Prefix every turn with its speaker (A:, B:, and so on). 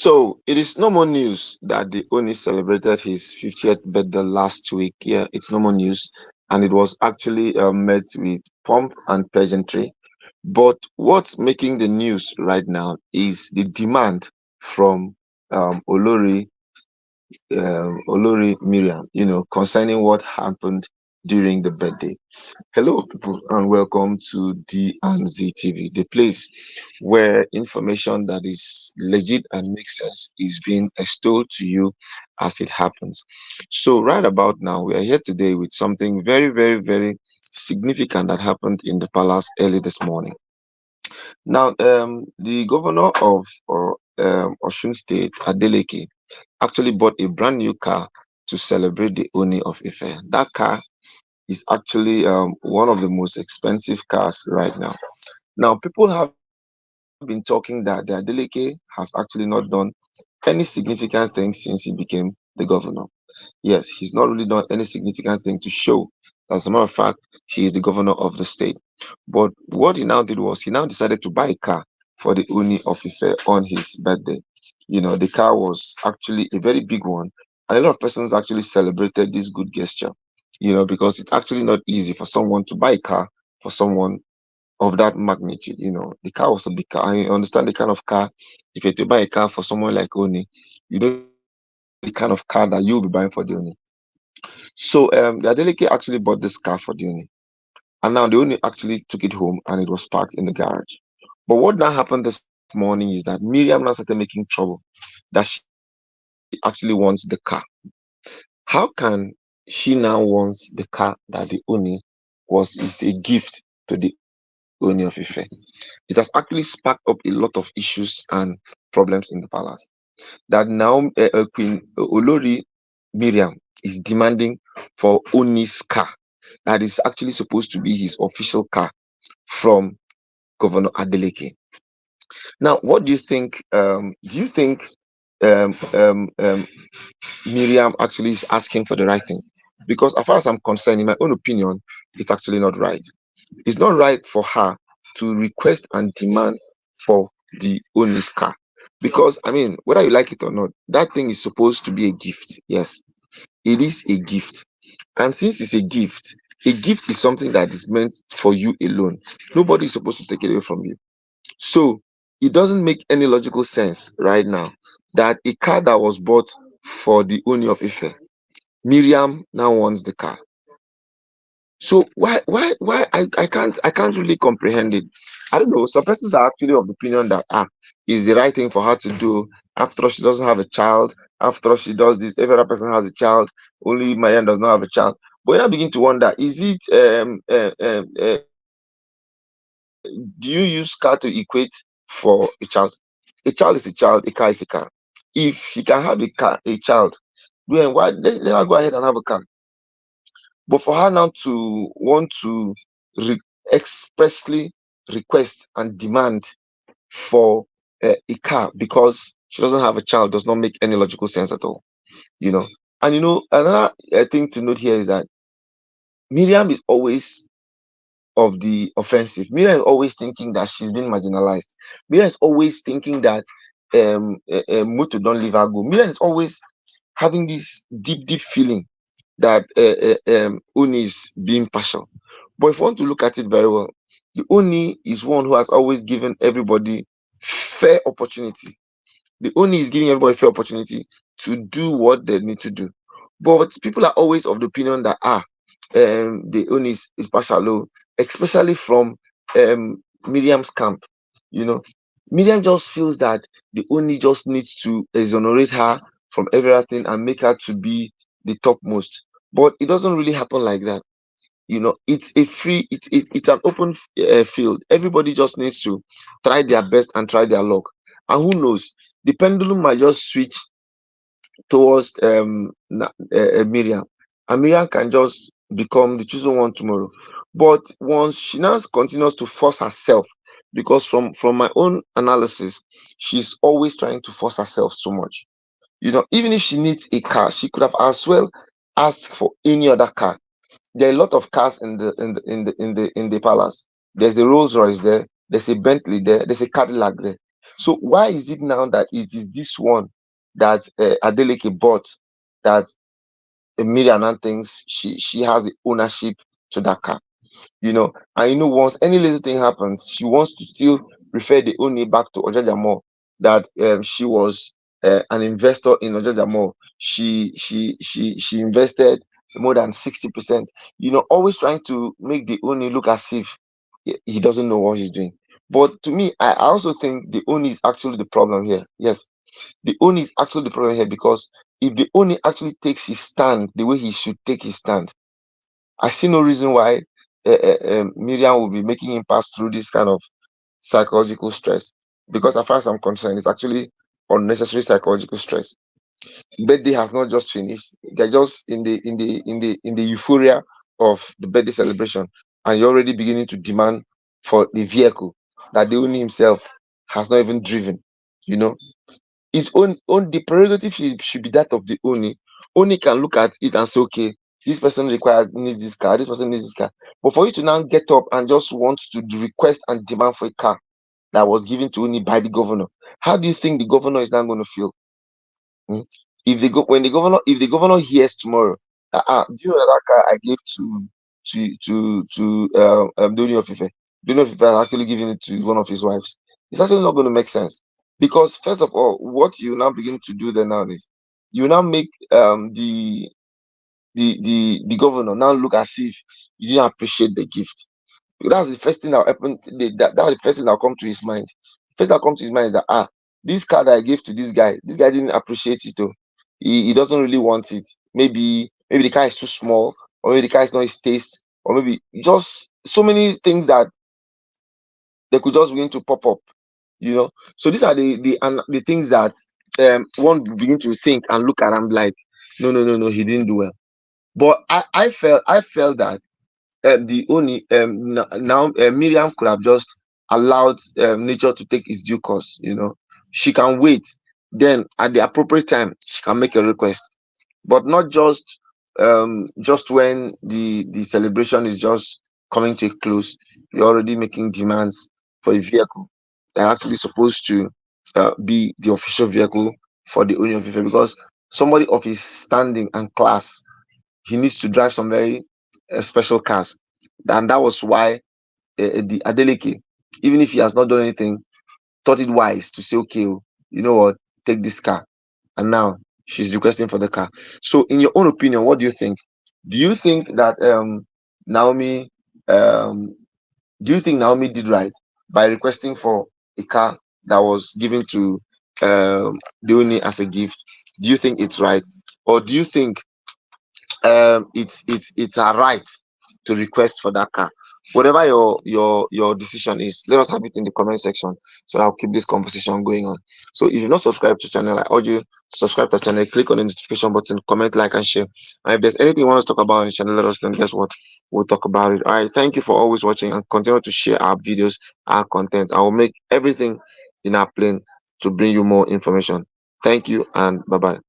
A: So it is no more news that the Oni celebrated his 50th birthday last week. Yeah, it's no more news, and it was actually met with pomp and pageantry. But what's making the news right now is the demand from Olori Olori Miriam, concerning what happened during the birthday. Hello, people, and welcome to D&Z TV, the place where information that is legit and makes sense is being extolled to you as it happens. So, right about now, we are here today with something very, very, very significant that happened in the palace early this morning. Now, the governor of Osun State, Adeleke, actually bought a brand new car to celebrate the Oni of Ife. That car is actually one of the most expensive cars right now. Now, people have been talking that the Adeleke has actually not done any significant thing since he became the governor. Yes, he's not really done any significant thing to show. As a matter of fact, he is the governor of the state. But what he now did was he now decided to buy a car for the Uni of Ife on his birthday. The car was actually a very big one, and a lot of persons actually celebrated this good gesture. Because it's actually not easy for someone to buy a car for someone of that magnitude. The car was a big car. I understand the kind of car. If you had to buy a car for someone like Oni, you know the kind of car that you'll be buying for the Oni. So the Adeleke actually bought this car for the Oni, and now the Oni actually took it home and it was parked in the garage. But what now happened this morning is that Miriam now started making trouble that she actually wants the car. How can she now wants the car that the Oni is a gift to the Oni of Ife? It has actually sparked up a lot of issues and problems in the palace. That now Queen Olori Miriam is demanding for Oni's car that is actually supposed to be his official car from Governor Adeleke. Now, what do you think? Do you think um, um, um, Miriam actually is asking for the right thing? Because as far as I'm concerned, in my own opinion, it's actually not right. It's not right for her to request and demand for the owner's car. Because, I mean, whether you like it or not, that thing is supposed to be a gift. Yes, it is a gift. And since it's a gift is something that is meant for you alone. Nobody is supposed to take it away from you. So it doesn't make any logical sense right now that a car that was bought for the owner of Ife, Miriam now wants the car. So why I can't really comprehend it. I don't know. Some persons are actually of the opinion that is the right thing for her to do. After all, she doesn't have a child. After all, she does this. Every other person has a child. Only Marian does not have a child. But when I begin to wonder, is it do you use car to equate for a child? A child is a child. A car is a car. If she can have a child, then why let her go ahead and have a car? But for her now to want to expressly request and demand for a car because she doesn't have a child does not make any logical sense at all. You know, and another thing to note here is that Miriam is always of the offensive. Miriam is always thinking that she's been marginalized. Miriam is always thinking that Mutu don't leave her go. Miriam is always having this deep feeling that Uni is being partial. But if you want to look at it very well, the Uni is one who has always given everybody fair opportunity. The Uni is giving everybody fair opportunity to do what they need to do. But people are always of the opinion that the Uni is partial, especially from Miriam's camp. You know, Miriam just feels that the Uni just needs to exonerate her from everything and make her to be the topmost. But it doesn't really happen like that. It's a free, it's an open field. Everybody just needs to try their best and try their luck. And who knows, the pendulum might just switch towards Miriam, and Miriam can just become the chosen one tomorrow. But once she now continues to force herself, because from my own analysis, she's always trying to force herself so much. Even if she needs a car, she could have as well asked for any other car. There are a lot of cars in the palace. There's a Rolls Royce there. There's a Bentley there. There's a Cadillac there. So why is it now that it is this one that Adeleke bought, that Marian now thinks she has the ownership to that car? And once any little thing happens, she wants to still refer the Ooni back to Ojajamo, that she was an investor in Ojajamo. She invested more than 60%. Always trying to make the Ooni look as if he doesn't know what he's doing. But to me, I also think the Ooni is actually the problem here. Yes, the Ooni is actually the problem here, because if the Ooni actually takes his stand the way he should take his stand, I see no reason why Miriam will be making him pass through this kind of psychological stress. Because as far as I'm concerned, it's actually unnecessary psychological stress. Birthday has not just finished; they're just in the euphoria of the birthday celebration, and you're already beginning to demand for the vehicle that the owner himself has not even driven. You know, his own the prerogative should be that of the owner. Owner can look at it and say, okay, this person needs this car, this person needs this car. But for you to now get up and just want to request and demand for a car that was given to Uni by the governor, how do you think the governor is now going to feel? Hmm? If the governor hears tomorrow, do you know that car I gave to Doni of Ife? Doni of Ife has actually given it to one of his wives. It's actually not going to make sense, because first of all, what you now begin to do then now is you now make the governor now look as if you didn't appreciate the gift. That's the first thing that happened. That's the first thing that come to his mind. First that comes to his mind is that, this card I gave to this guy didn't appreciate it. Oh, he doesn't really want it. Maybe the car is too small, or maybe the car is not his taste, or maybe just so many things that they could just begin to pop up. So these are the things that one begin to think and look at and be like, no, no, no, no, he didn't do well. But I felt that the only now Miriam could have just allowed nature to take its due course. She can wait. Then at the appropriate time, she can make a request, but not just when the celebration is just coming to a close. You're already making demands for a vehicle that actually supposed to be the official vehicle for the Union of Ife, because somebody of his standing and class, he needs to drive some very special cars. And that was why the Adeleke, even if he has not done anything, thought it wise to say, okay, oh, you know what, take this car. And now she's requesting for the car. So, in your own opinion, what do you think? Do you think that Naomi, um, do you think Naomi did right by requesting for a car that was given to Leonie as a gift? Do you think it's right, or do you think it's her right to request for that car? Whatever your decision is, let us have it in the comment section, so I'll keep this conversation going on. So if you're not subscribed to the channel, I urge you to subscribe to the channel, click on the notification button, comment, like, and share. And if there's anything you want us to talk about on the channel, let us know. Guess what, we'll talk about it. All right, thank you for always watching, and continue to share our videos, our content. I will make everything in our plan to bring you more information. Thank you, and bye bye.